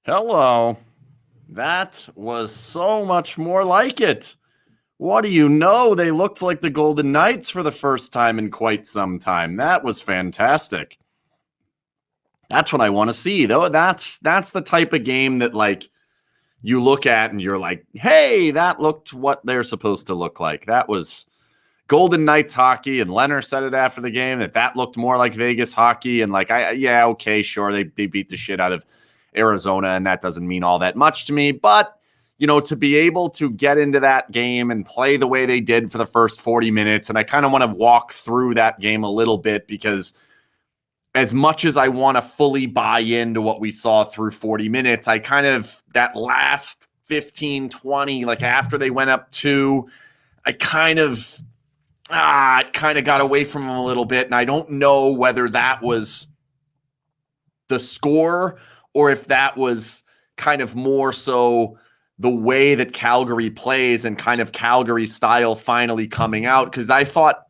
Hello. That was so much more like it. What do you know? They looked like the Golden Knights for the first time in quite some time. That was fantastic. That's what I want to see, though. That's the type of game that you look at and you're like, "Hey, that looked what they're supposed to look like." That was Golden Knights hockey, and Leonard said it after the game that looked more like Vegas hockey. And yeah, okay, sure, they beat the shit out of Arizona, and that doesn't mean all that much to me. But to be able to get into that game and play the way they did for the first 40 minutes, and I kind of want to walk through that game a little bit because as much as I want to fully buy into what we saw through 40 minutes, I kind of that last 15, 20, like after they went up 2, I kind of got away from them a little bit. And I don't know whether that was the score or if that was kind of more so the way that Calgary plays and kind of Calgary style finally coming out. Because I thought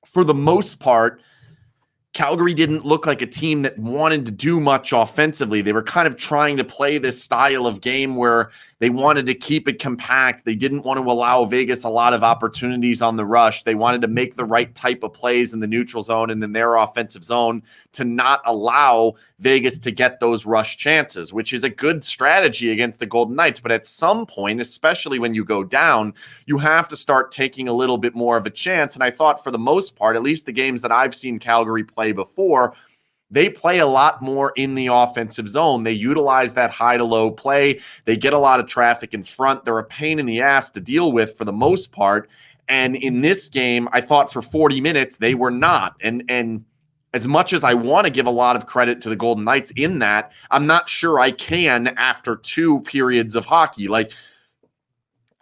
for the most part, Calgary didn't look like a team that wanted to do much offensively. They were kind of trying to play this style of game where they wanted to keep it compact. They didn't want to allow Vegas a lot of opportunities on the rush. They wanted to make the right type of plays in the neutral zone and in their offensive zone to not allow Vegas to get those rush chances, which is a good strategy against the Golden Knights. But at some point, especially when you go down, you have to start taking a little bit more of a chance. And I thought for the most part, at least the games that I've seen Calgary play before, they play a lot more in the offensive zone. They utilize that high to low play. They get a lot of traffic in front. They're a pain in the ass to deal with for the most part. And in this game, I thought for 40 minutes, they were not. And as much as I want to give a lot of credit to the Golden Knights in that, I'm not sure I can after 2 periods of hockey. Like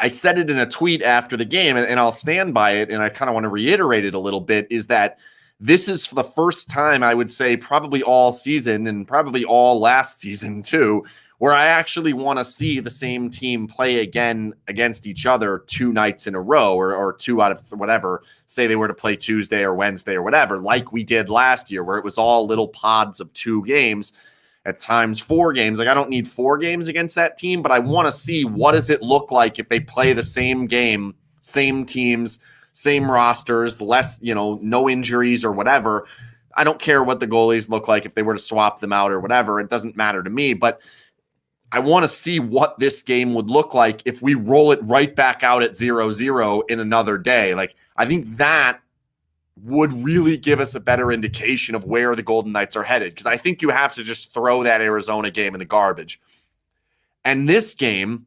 I said it in a tweet after the game, and I'll stand by it, and I kind of want to reiterate it a little bit, is that this is for the first time, I would say, probably all season and probably all last season too, where I actually want to see the same team play again against each other 2 nights in a row or 2 out of whatever, say they were to play Tuesday or Wednesday or whatever, like we did last year, where it was all little pods of 2 games, at times 4 games. Like I don't need 4 games against that team, but I want to see what does it look like if they play the same game, same teams, same rosters, less, no injuries or whatever. I don't care what the goalies look like if they were to swap them out or whatever. It doesn't matter to me, but I want to see what this game would look like if we roll it right back out at 0-0 in another day. Like, I think that would really give us a better indication of where the Golden Knights are headed, because I think you have to just throw that Arizona game in the garbage. And this game,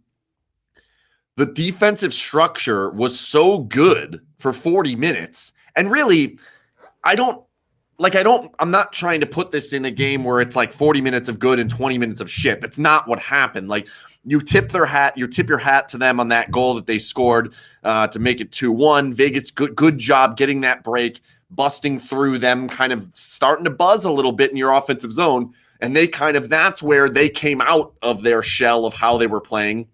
the defensive structure was so good for 40 minutes. And really, I'm not trying to put this in a game where it's like 40 minutes of good and 20 minutes of shit. That's not what happened. Like you tip your hat to them on that goal that they scored to make it 2-1. Vegas, good job getting that break, busting through them, kind of starting to buzz a little bit in your offensive zone. And that's where they came out of their shell of how they were playing.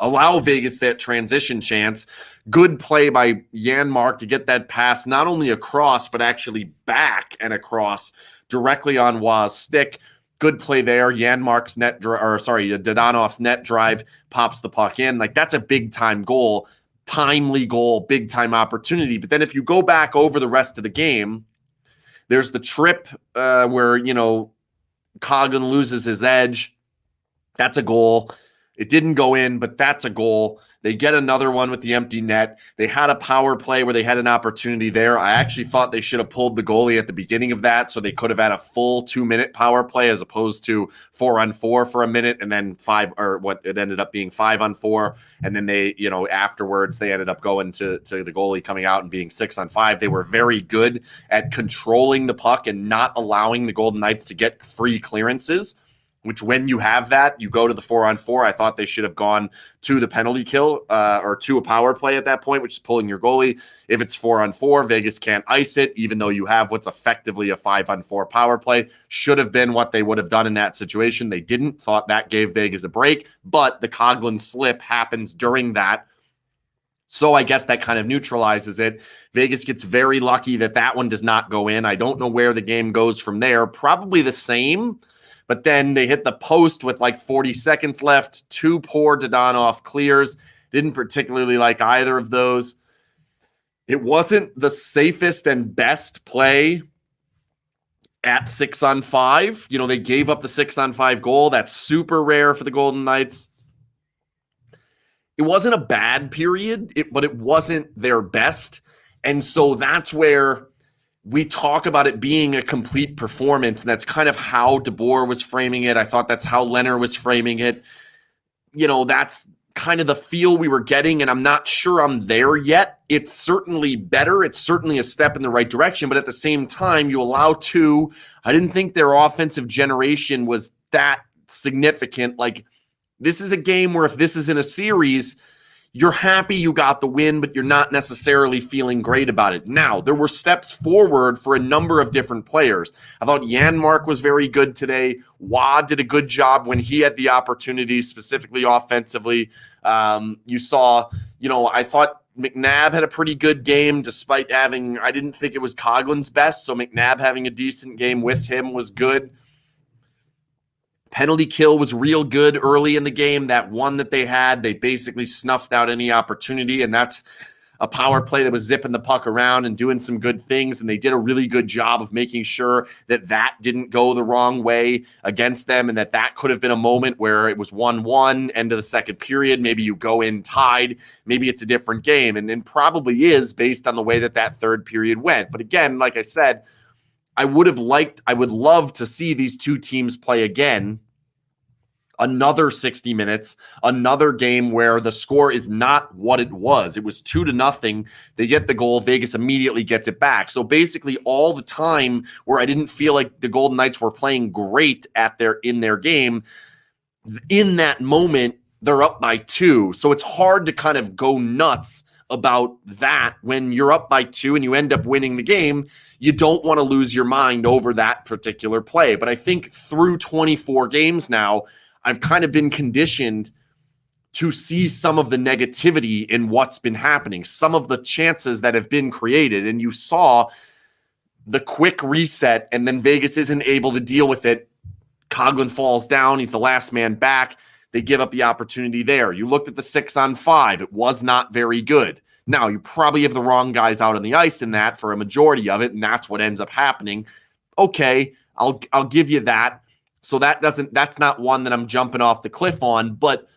Allow Vegas that transition chance. Good play by Janmark to get that pass not only across, but actually back and across directly on Waz's stick. Good play there. Janmark's Dodanov's net drive pops the puck in. Like that's a big time goal, timely goal, big time opportunity. But then if you go back over the rest of the game, there's the trip where, Coghlan loses his edge. That's a goal. It didn't go in, but that's a goal. They get another one with the empty net. They had a power play where they had an opportunity there. I actually thought they should have pulled the goalie at the beginning of that so they could have had a full 2-minute power play as opposed to 4-on-4 for a minute and then 5, or what it ended up being 5-on-4. And then they, afterwards they ended up going to the goalie coming out and being 6-on-5. They were very good at controlling the puck and not allowing the Golden Knights to get free clearances, which when you have that, you go to the 4-on-4. I thought they should have gone to the penalty kill or to a power play at that point, which is pulling your goalie. If it's 4-on-4, Vegas can't ice it, even though you have what's effectively a 5-on-4 power play. Should have been what they would have done in that situation. They didn't. Thought that gave Vegas a break, but the Coghlan slip happens during that. So I guess that kind of neutralizes it. Vegas gets very lucky that one does not go in. I don't know where the game goes from there. Probably the same. But then they hit the post with like 40 seconds left. 2 poor Dodonov clears. Didn't particularly like either of those. It wasn't the safest and best play at 6-on-5. You know, they gave up the 6-on-5 goal. That's super rare for the Golden Knights. It wasn't a bad period, but it wasn't their best. And so that's where we talk about it being a complete performance. And that's kind of how DeBoer was framing it. I thought that's how Leonard was framing it. You know, that's kind of the feel we were getting, and I'm not sure I'm there yet. It's certainly better. It's certainly a step in the right direction, but at the same time, you allow 2. I didn't think their offensive generation was that significant. Like, this is a game where if this is in a series, you're happy you got the win, but you're not necessarily feeling great about it. Now, there were steps forward for a number of different players. I thought Janmark was very good today. Wah did a good job when he had the opportunity, specifically offensively. You saw, I thought McNabb had a pretty good game despite having, I didn't think it was Coughlin's best, so McNabb having a decent game with him was good. Penalty kill was real good early in the game. That one that they had, they basically snuffed out any opportunity, and that's a power play that was zipping the puck around and doing some good things, and they did a really good job of making sure that that didn't go the wrong way against them, and that could have been a moment where it was 1-1, end of the second period. Maybe you go in tied. Maybe it's a different game, and probably is based on the way that third period went. But again, like I said, I would love to see these two teams play again. Another 60 minutes, another game where the score is not what it was. It was 2-0. They get the goal. Vegas immediately gets it back. So basically all the time where I didn't feel like the Golden Knights were playing great in their game, in that moment, they're up by 2. So it's hard to kind of go nuts about that. When you're up by 2 and you end up winning the game, you don't want to lose your mind over that particular play. But I think through 24 games now, I've kind of been conditioned to see some of the negativity in what's been happening, some of the chances that have been created. And you saw the quick reset, and then Vegas isn't able to deal with it. Coughlin falls down. He's the last man back. They give up the opportunity there. You looked at the 6-on-5. It was not very good. Now, you probably have the wrong guys out on the ice in that for a majority of it, and that's what ends up happening. Okay, I'll give you that. So that's not one that I'm jumping off the cliff on, but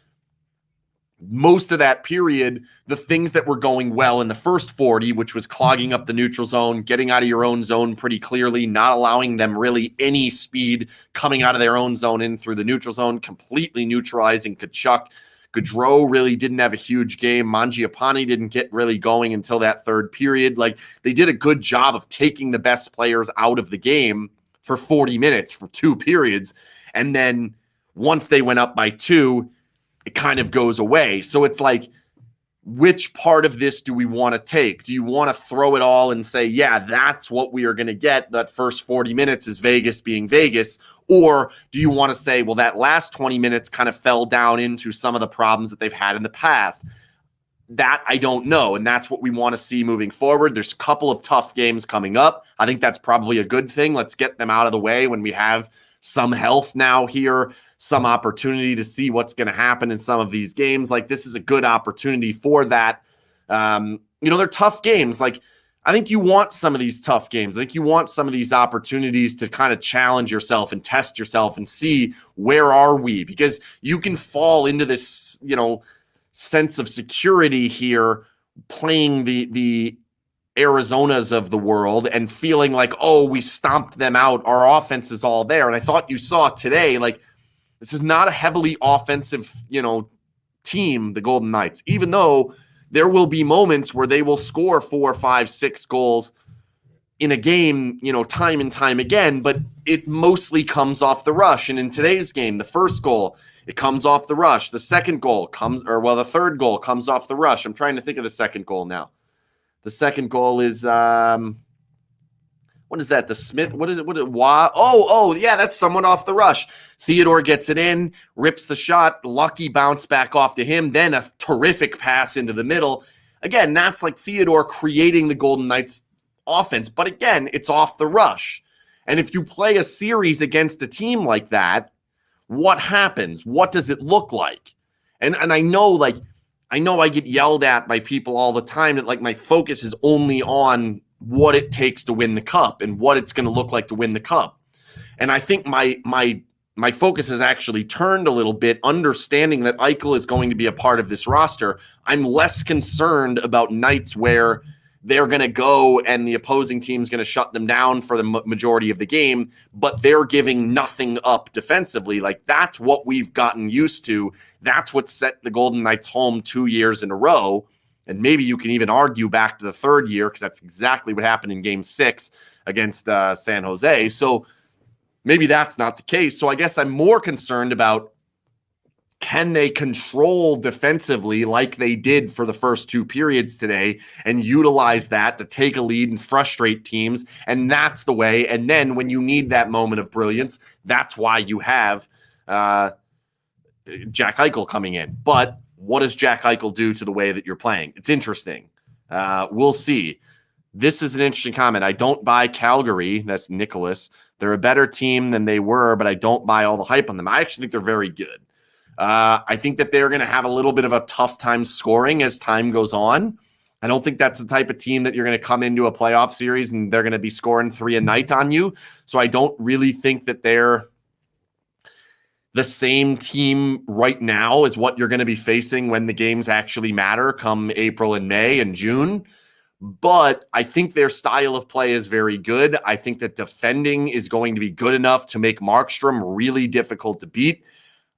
most of that period, the things that were going well in the first 40, which was clogging up the neutral zone, getting out of your own zone pretty clearly, not allowing them really any speed coming out of their own zone in through the neutral zone, completely neutralizing Tkachuk. Gaudreau really didn't have a huge game. Mangiapane didn't get really going until that third period. Like, they did a good job of taking the best players out of the game for 40 minutes, for 2 periods. And then once they went up by 2, it kind of goes away. So it's like, which part of this do we want to take? Do you want to throw it all and say, yeah, that's what we are going to get? That first 40 minutes is Vegas being Vegas. Or do you want to say, well, that last 20 minutes kind of fell down into some of the problems that they've had in the past? That I don't know, and that's what we want to see moving forward. There's a couple of tough games coming up. I think that's probably a good thing. Let's get them out of the way when we have some health now here, some opportunity to see what's going to happen in some of these games. Like, this is a good opportunity for that. They're tough games. Like, I think you want some of these tough games. I think you want some of these opportunities to kind of challenge yourself and test yourself and see, where are we? Because you can fall into this, sense of security here, playing the Arizonas of the world and feeling like, oh, we stomped them out. Our offense is all there. And I thought you saw today, like, this is not a heavily offensive, team, the Golden Knights, even though there will be moments where they will score 4, 5, 6 goals in a game, time and time again, but it mostly comes off the rush. And in today's game, the first goal, it comes off the rush. The second goal the third goal comes off the rush. I'm trying to think of the second goal now. The second goal is, what is that? The Smith, what is it? Yeah, that's someone off the rush. Theodore gets it in, rips the shot, lucky bounce back off to him, then a terrific pass into the middle. Again, that's like Theodore creating the Golden Knights offense, but again, it's off the rush. And if you play a series against a team like that, what happens? What does it look like? And I know I get yelled at by people all the time that like my focus is only on what it takes to win the cup and what it's going to look like to win the cup. And I think my focus has actually turned a little bit, understanding that Eichel is going to be a part of this roster. I'm less concerned about nights where they're going to go and the opposing team's going to shut them down for the majority of the game, but they're giving nothing up defensively. Like, that's what we've gotten used to. That's what set the Golden Knights home 2 years in a row. And maybe you can even argue back to the third year, because that's exactly what happened in Game 6 against San Jose. So maybe that's not the case. So I guess I'm more concerned about, can they control defensively like they did for the first 2 periods today and utilize that to take a lead and frustrate teams? And that's the way. And then when you need that moment of brilliance, that's why you have Jack Eichel coming in. But what does Jack Eichel do to the way that you're playing? It's interesting. We'll see. This is an interesting comment. I don't buy Calgary. That's Nicholas. They're a better team than they were, but I don't buy all the hype on them. I actually think they're very good. I think that they're going to have a little bit of a tough time scoring as time goes on. I don't think that's the type of team that you're going to come into a playoff series and they're going to be scoring 3 a night on you. So I don't really think that they're the same team right now as what you're going to be facing when the games actually matter come April and May and June. But I think their style of play is very good. I think that defending is going to be good enough to make Markstrom really difficult to beat.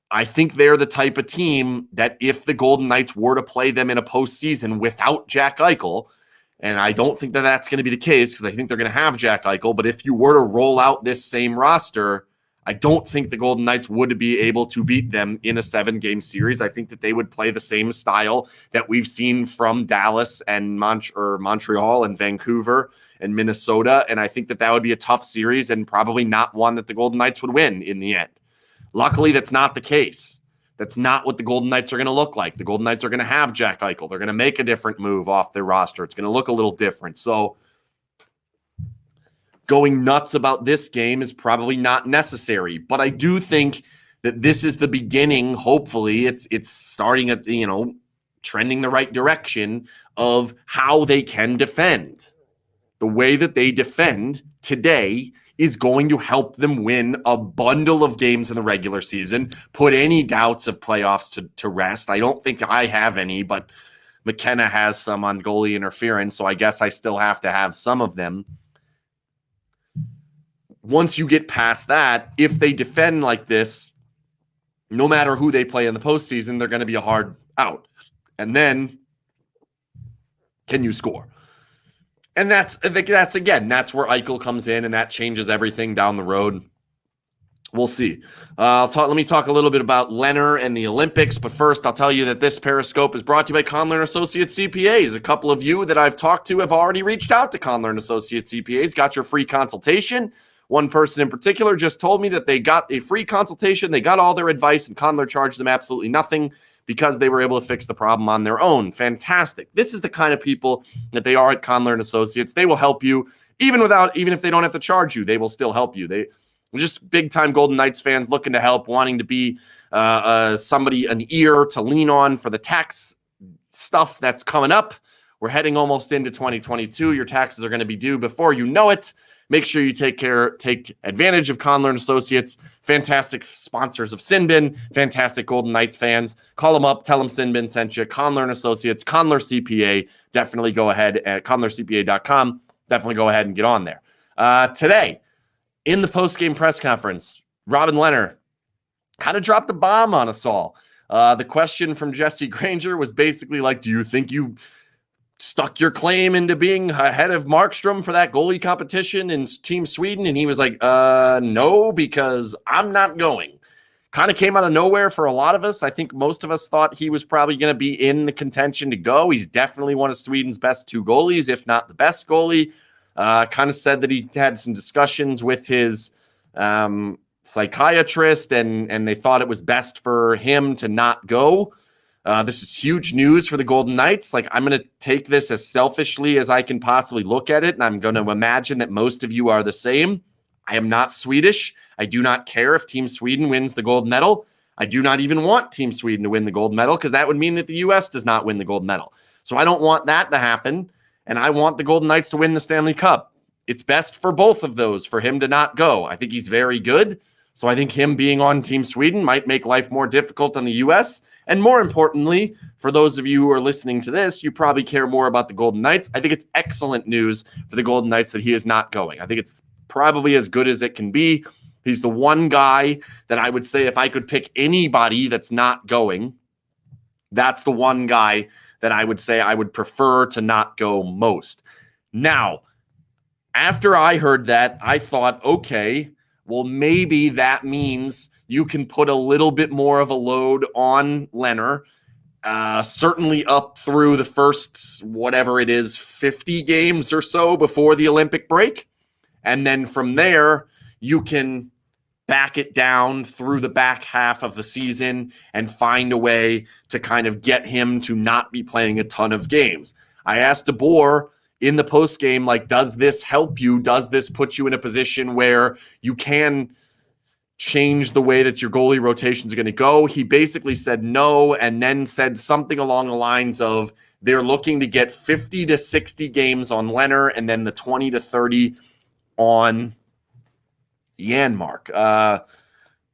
I think they're the type of team that if the Golden Knights were to play them in a postseason without Jack Eichel, and I don't think that that's going to be the case because I think they're going to have Jack Eichel, but if you were to roll out this same roster, I don't think the Golden Knights would be able to beat them in a 7-game series. I think that they would play the same style that we've seen from Dallas and Montreal and Vancouver and Minnesota, and I think that that would be a tough series and probably not one that the Golden Knights would win in the end. Luckily, that's not the case. That's not what the Golden Knights are going to look like. The Golden Knights are going to have Jack Eichel. They're going to make a different move off their roster. It's going to look a little different. So going nuts about this game is probably not necessary. But I do think that this is the beginning. Hopefully, it's starting at, trending the right direction of how they can defend. The way that they defend today is going to help them win a bundle of games in the regular season, put any doubts of playoffs to rest. I don't think I have any, but McKenna has some on goalie interference, so I guess I still have to have some of them. Once you get past that, if they defend like this, no matter who they play in the postseason, they're going to be a hard out. And then, can you score? And that's where Eichel comes in, and that changes everything down the road. We'll see. Let me talk a little bit about Leonard and the Olympics, but first I'll tell you that this Periscope is brought to you by Conler & Associates CPAs. A couple of you that I've talked to have already reached out to Conler & Associates CPAs, got your free consultation. One person in particular just told me that they got a free consultation, they got all their advice, and Conler charged them absolutely nothing because they were able to fix the problem on their own. Fantastic. This is the kind of people that they are at Conler & Associates. They will help you even if they don't have to charge you. They will still help you. They just big-time Golden Knights fans looking to help, wanting to be an ear to lean on for the tax stuff that's coming up. We're heading almost into 2022. Your taxes are going to be due before you know it. Make sure you take advantage of Conler & Associates, fantastic sponsors of SinBin, fantastic Golden Knights fans. Call them up, tell them SinBin sent you. Conler & Associates, Conler CPA. Definitely go ahead at conlercpa.com. Definitely go ahead and get on there. Today, in the post-game press conference, Robin Leonard kind of dropped a bomb on us all. The question from Jesse Granger was basically like, do you think you stuck your claim into being ahead of Markstrom for that goalie competition in Team Sweden? And he was like, no, because I'm not going. Kind of came out of nowhere for a lot of us. I think most of us thought he was probably going to be in the contention to go. He's definitely one of Sweden's best 2 goalies, if not the best goalie. Kind of said that he had some discussions with his psychiatrist and they thought it was best for him to not go. This is huge news for the Golden Knights. Like, I'm going to take this as selfishly as I can possibly look at it, and I'm going to imagine that most of you are the same. I am not Swedish. I do not care if Team Sweden wins the gold medal. I do not even want Team Sweden to win the gold medal because that would mean that the U.S. does not win the gold medal. So I don't want that to happen, and I want the Golden Knights to win the Stanley Cup. It's best for both of those for him to not go. I think he's very good, so I think him being on Team Sweden might make life more difficult on the U.S., and more importantly, for those of you who are listening to this, you probably care more about the Golden Knights. I think it's excellent news for the Golden Knights that he is not going. I think it's probably as good as it can be. He's the one guy that I would say if I could pick anybody that's not going, that's the one guy that I would say I would prefer to not go most. Now, after I heard that, I thought, okay, well, maybe that means you can put a little bit more of a load on Leonard, certainly up through the first, whatever it is, 50 games or so before the Olympic break. And then from there, you can back it down through the back half of the season and find a way to kind of get him to not be playing a ton of games. I asked DeBoer in the postgame, like, does this help you? Does this put you in a position where you can change the way that your goalie rotations are going to go? He basically said no, and then said something along the lines of they're looking to get 50 to 60 games on Leonard and then the 20 to 30 on Janmark.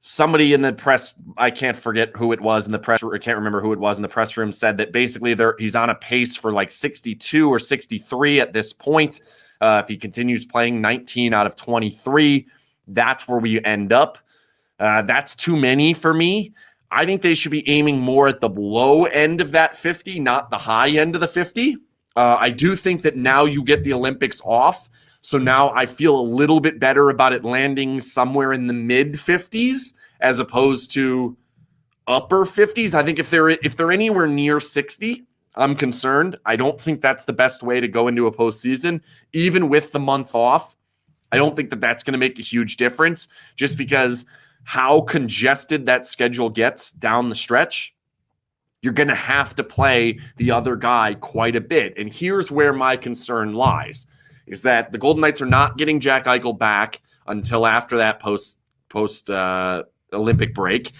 Somebody in the press, I can't forget who it was in the press, I can't remember who it was in the press room, said that basically he's on a pace for like 62 or 63 at this point. If he continues playing 19 out of 23, that's where we end up. That's too many for me. I think they should be aiming more at the low end of that 50, not the high end of the 50. I do think that now you get the Olympics off. So now I feel a little bit better about it landing somewhere in the mid 50s as opposed to upper 50s. I think if they're anywhere near 60, I'm concerned. I don't think that's the best way to go into a postseason, even with the month off. I don't think that that's going to make a huge difference just because how congested that schedule gets down the stretch. You're going to have to play the other guy quite a bit. And here's where my concern lies. Is that the Golden Knights are not getting Jack Eichel back until after that post Olympic break.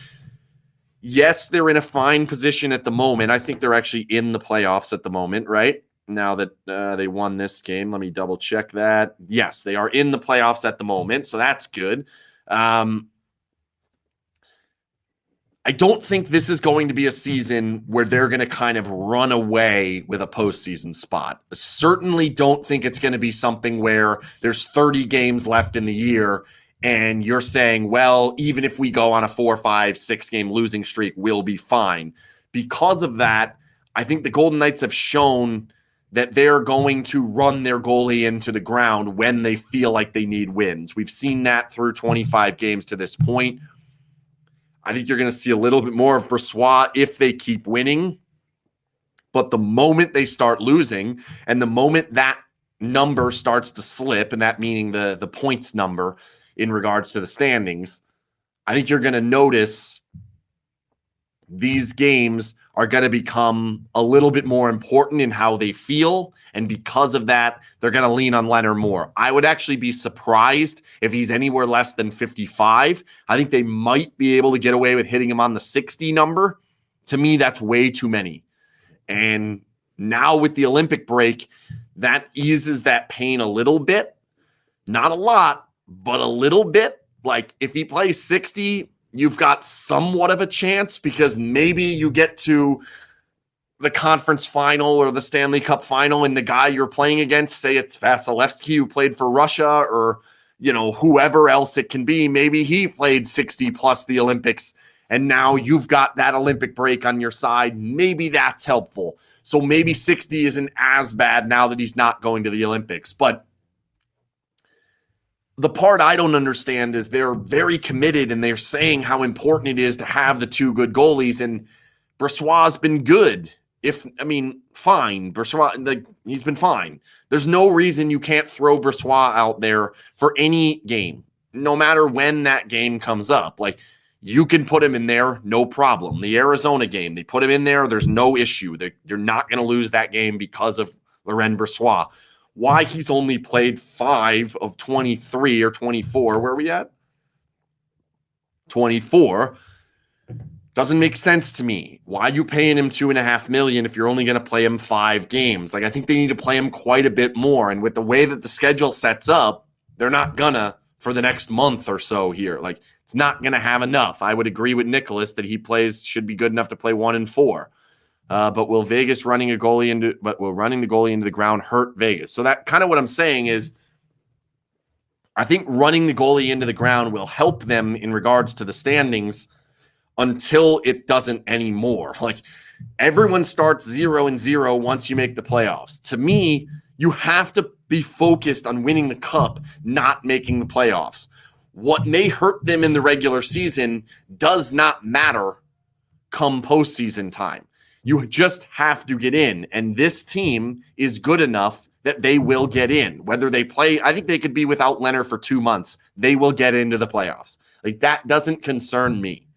Yes, they're in a fine position at the moment. I think they're actually in the playoffs at the moment, right? Now that they won this game. Let me double check that. Yes, they are in the playoffs at the moment, so that's good. I don't think this is going to be a season where they're going to kind of run away with a postseason spot. I certainly don't think it's going to be something where there's 30 games left in the year and you're saying, well, even if we go on a 4, 5, 6 game losing streak, we'll be fine. Because of that, I think the Golden Knights have shown that they're going to run their goalie into the ground when they feel like they need wins. We've seen that through 25 games to this point. I think you're going to see a little bit more of Brossoit if they keep winning. But the moment they start losing and the moment that number starts to slip, and that meaning the points number in regards to the standings, I think you're going to notice these games are going to become a little bit more important in how they feel. And because of that, they're going to lean on Leonard more. I would actually be surprised if he's anywhere less than 55. I think they might be able to get away with hitting him on the 60 number. To me, that's way too many. And now with the Olympic break, that eases that pain a little bit. Not a lot, but a little bit. Like if he plays 60, you've got somewhat of a chance because maybe you get to the conference final or the Stanley Cup final and the guy you're playing against, say it's Vasilevsky who played for Russia or, whoever else it can be. Maybe he played 60 plus the Olympics and now you've got that Olympic break on your side. Maybe that's helpful. So maybe 60 isn't as bad now that he's not going to the Olympics. But the part I don't understand is they're very committed and they're saying how important it is to have the two good goalies. And Brossoit's been good. Fine. Brossoit, he's been fine. There's no reason you can't throw Brossoit out there for any game, no matter when that game comes up. Like, you can put him in there, no problem. The Arizona game, they put him in there. There's no issue. You're not going to lose that game because of Laurent Brossoit. why he's only played 5 of 23 or 24. Where are we at? 24. Doesn't make sense to me. Why are you paying him $2.5 million if you're only going to play him 5 games? Like, I think they need to play him quite a bit more. And with the way that the schedule sets up, they're not gonna for the next month or so here. Like, it's not gonna have enough. I would agree with Nicholas that he should be good enough to play 1 and 4. But will Vegas running the goalie into the ground hurt Vegas? So that kind of what I'm saying is, I think running the goalie into the ground will help them in regards to the standings until it doesn't anymore. Like, everyone starts 0-0 once you make the playoffs. To me, you have to be focused on winning the cup, not making the playoffs. What may hurt them in the regular season does not matter come postseason time. You just have to get in, and this team is good enough that they will get in. Whether they play, I think they could be without Leonard for 2 months. They will get into the playoffs. Like, that doesn't concern me.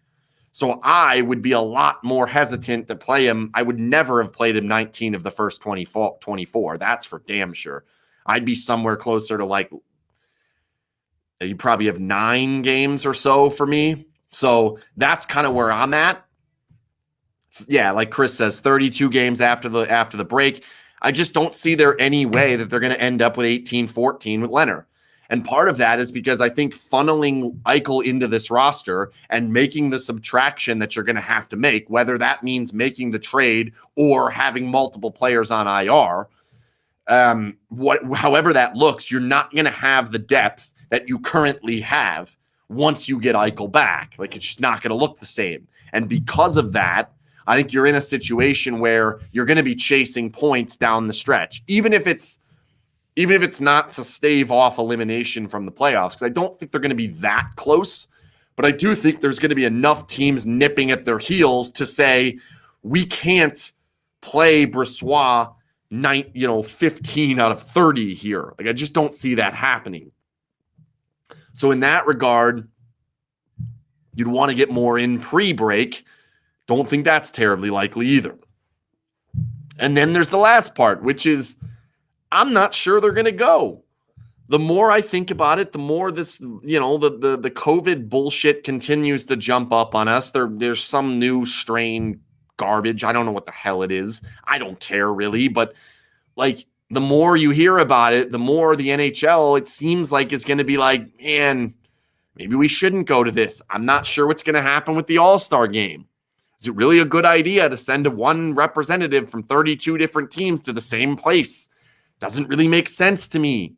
So I would be a lot more hesitant to play him. I would never have played him 19 of the first 24. That's for damn sure. I'd be somewhere closer to, like, you probably have 9 games or so for me. So that's kind of where I'm at. Yeah, like Chris says, 32 games after the break. I just don't see there any way that they're going to end up with 18-14 with Leonard. And part of that is because I think funneling Eichel into this roster and making the subtraction that you're going to have to make, whether that means making the trade or having multiple players on IR, however that looks, you're not going to have the depth that you currently have once you get Eichel back. Like, it's just not going to look the same. And because of that, I think you're in a situation where you're going to be chasing points down the stretch, even if it's not to stave off elimination from the playoffs, because I don't think they're going to be that close. But I do think there's going to be enough teams nipping at their heels to say, we can't play Bressois 15 out of 30 here. Like, I just don't see that happening. So in that regard, you'd want to get more in pre-break. Don't think that's terribly likely either. And then there's the last part, which is, I'm not sure they're going to go. The more I think about it, the more this, the COVID bullshit continues to jump up on us. There's some new strain garbage. I don't know what the hell it is. I don't care really, but like, the more you hear about it, the more the NHL, it seems like, is going to be like, man, maybe we shouldn't go to this. I'm not sure what's going to happen with the All-Star game. Is it really a good idea to send one representative from 32 different teams to the same place? Doesn't really make sense to me.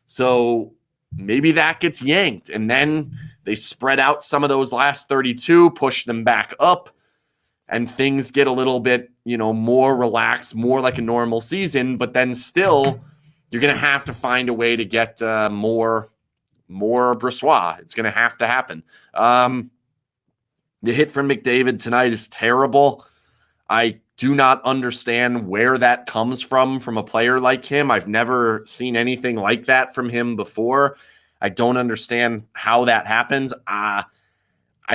So maybe that gets yanked, and then they spread out some of those last 32, push them back up, and things get a little bit, more relaxed, more like a normal season. But then still, you're going to have to find a way to get more Bressois. It's going to have to happen. The hit from McDavid tonight is terrible. I do not understand where that comes from a player like him. I've never seen anything like that from him before. I don't understand how that happens. I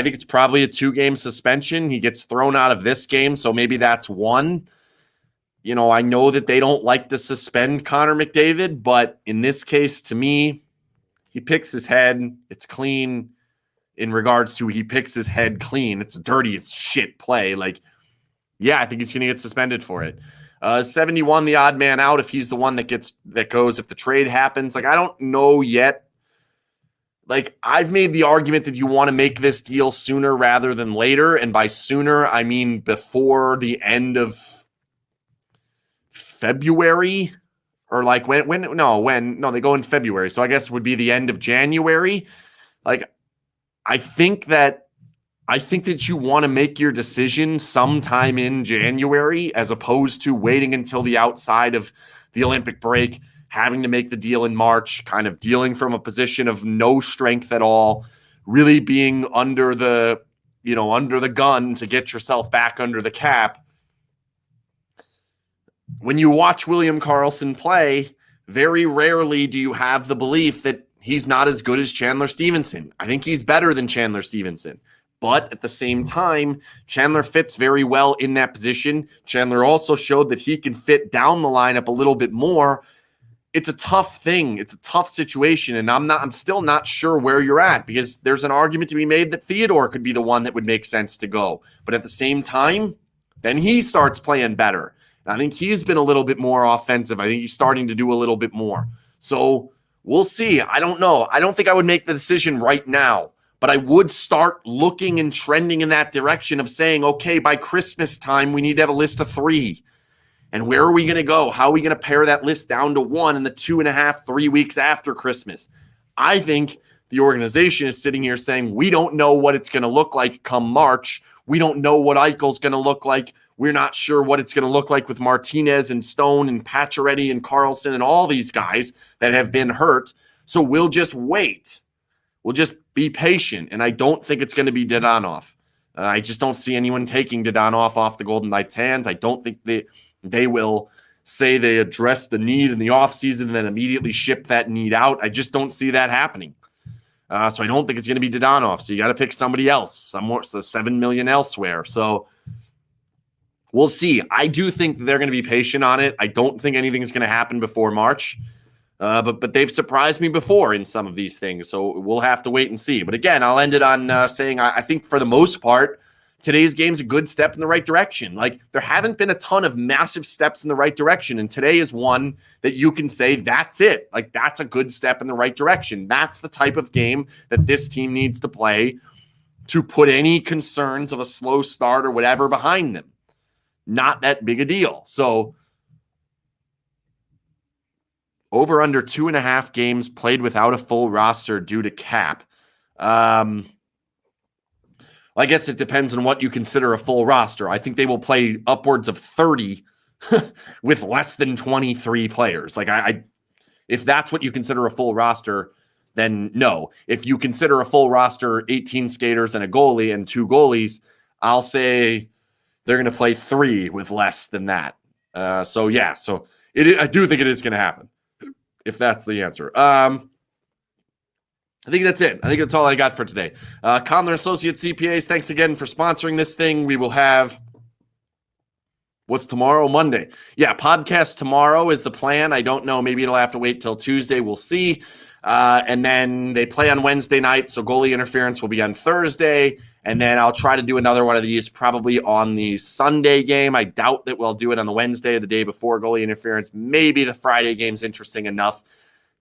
think it's probably a 2-game suspension. He gets thrown out of this game, so maybe that's 1. I know that they don't like to suspend Connor McDavid, but in this case, to me, he picks his head. It's clean in regards to he picks his head clean. It's dirty as shit play. Like, yeah, I think he's going to get suspended for it. 71, the odd man out, if he's the one that goes if the trade happens. Like, I don't know yet. Like, I've made the argument that you want to make this deal sooner rather than later. And by sooner, I mean before the end of February, or like when they go in February. So I guess it would be the end of January. Like, I think that you want to make your decision sometime in January, as opposed to waiting until the outside of the Olympic break, having to make the deal in March, kind of dealing from a position of no strength at all, really being under the gun to get yourself back under the cap. When you watch William Karlsson play, very rarely do you have the belief that he's not as good as Chandler Stevenson. I think he's better than Chandler Stevenson. But at the same time, Chandler fits very well in that position. Chandler also showed that he can fit down the lineup a little bit more. it's a tough thing. It's a tough situation. And I'm still not sure where you're at, because there's an argument to be made that Theodore could be the one that would make sense to go. But at the same time, then he starts playing better. And I think he's been a little bit more offensive. I think he's starting to do a little bit more. So we'll see. I don't know. I don't think I would make the decision right now, but I would start looking and trending in that direction of saying, okay, by Christmas time, we need to have a list of 3. And where are we going to go? How are we going to pare that list down to 1 in the 2.5, 3 weeks after Christmas? I think the organization is sitting here saying, we don't know what it's going to look like come March. We don't know what Eichel's going to look like. We're not sure what it's going to look like with Martinez and Stone and Pacioretty and Carlson and all these guys that have been hurt. So we'll just wait. We'll just be patient. And I don't think it's going to be Dadonov. I just don't see anyone taking Dadonov off the Golden Knights' hands. I don't think they will say they address the need in the offseason and then immediately ship that need out. I just don't see that happening. So I don't think it's going to be Dadonov. So you got to pick somebody else, somewhere, so $7 million elsewhere. So we'll see. I do think they're going to be patient on it. I don't think anything is going to happen before March. But they've surprised me before in some of these things. So we'll have to wait and see. But again, I'll end it on saying I think for the most part, today's game's a good step in the right direction. Like, there haven't been a ton of massive steps in the right direction, and today is one that you can say that's it. Like, that's a good step in the right direction. That's the type of game that this team needs to play to put any concerns of a slow start or whatever behind them. Not that big a deal. So over under 2.5 games played without a full roster due to cap. I guess it depends on what you consider a full roster. I think they will play upwards of 30 with less than 23 players. Like, if that's what you consider a full roster, then no. If you consider a full roster 18 skaters and a goalie and 2 goalies, I'll say they're going to play 3 with less than that. So I do think it is going to happen, if that's the answer. I think that's it. I think that's all I got for today. Conler Associates CPAs, thanks again for sponsoring this thing. We will have, what's tomorrow? Monday. Yeah, podcast tomorrow is the plan. I don't know. Maybe it'll have to wait till Tuesday. We'll see. And then they play on Wednesday night, so goalie interference will be on Thursday. And then I'll try to do another one of these probably on the Sunday game. I doubt that we'll do it on the Wednesday, the day before goalie interference. Maybe the Friday game's interesting enough.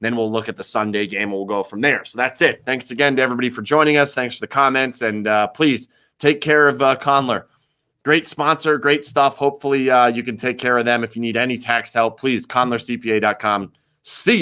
Then we'll look at the Sunday game and we'll go from there. So that's it. Thanks again to everybody for joining us. Thanks for the comments. And please take care of Conler. Great sponsor, great stuff. Hopefully you can take care of them. If you need any tax help, please, conlercpa.com. See ya.